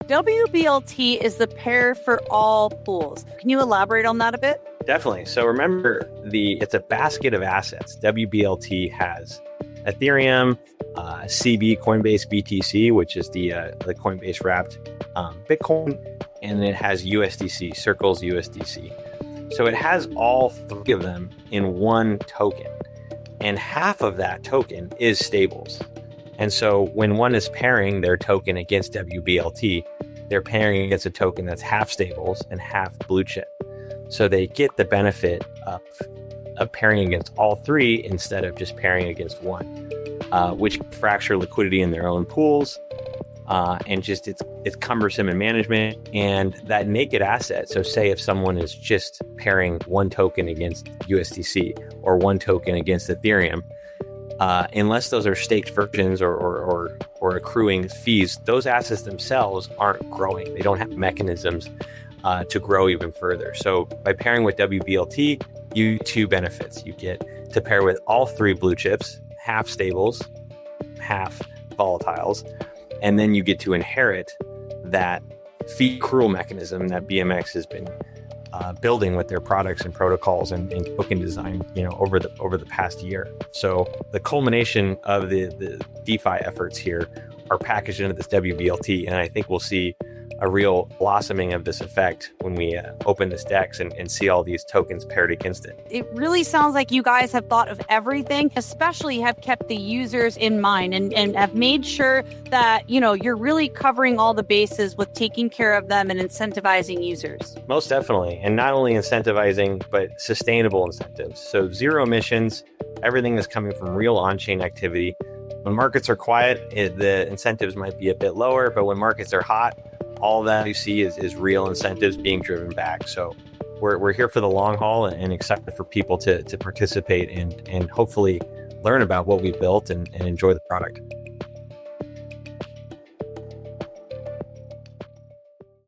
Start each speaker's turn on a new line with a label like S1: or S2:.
S1: wBLT is the pair for all pools. Can you elaborate on that a bit?
S2: Definitely. So remember, it's a basket of assets. wBLT has Ethereum, CB, Coinbase BTC, which is the Coinbase wrapped Bitcoin, and it has USDC, Circle's USDC. So it has all three of them in one token, and half of that token is stables. And so when one is pairing their token against wBLT, they're pairing against a token that's half stables and half blue chip. So they get the benefit of pairing against all three instead of just pairing against one, which fracture liquidity in their own pools. And just it's cumbersome in management. And that naked asset, so say if someone is just pairing one token against USDC or one token against Ethereum, unless those are staked versions or accruing fees, those assets themselves aren't growing. They don't have mechanisms to grow even further. So by pairing with wBLT, you two benefits. You get to pair with all three blue chips, half stables, half volatiles, and then you get to inherit that fee accrual mechanism that BMX has been building with their products and protocols and token design, over the past year. So the culmination of the DeFi efforts here are packaged into this wBLT, and I think we'll see a real blossoming of this effect when we open this DEX and see all these tokens paired against it.
S1: It really sounds like you guys have thought of everything, especially have kept the users in mind and have made sure that, you're really covering all the bases with taking care of them and incentivizing users.
S2: Most definitely. And not only incentivizing, but sustainable incentives. So zero emissions, everything is coming from real on-chain activity. When markets are quiet, the incentives might be a bit lower, but when markets are hot, all that you see is real incentives being driven back. So we're here for the long haul and excited for people to participate and hopefully learn about what we built and enjoy the product.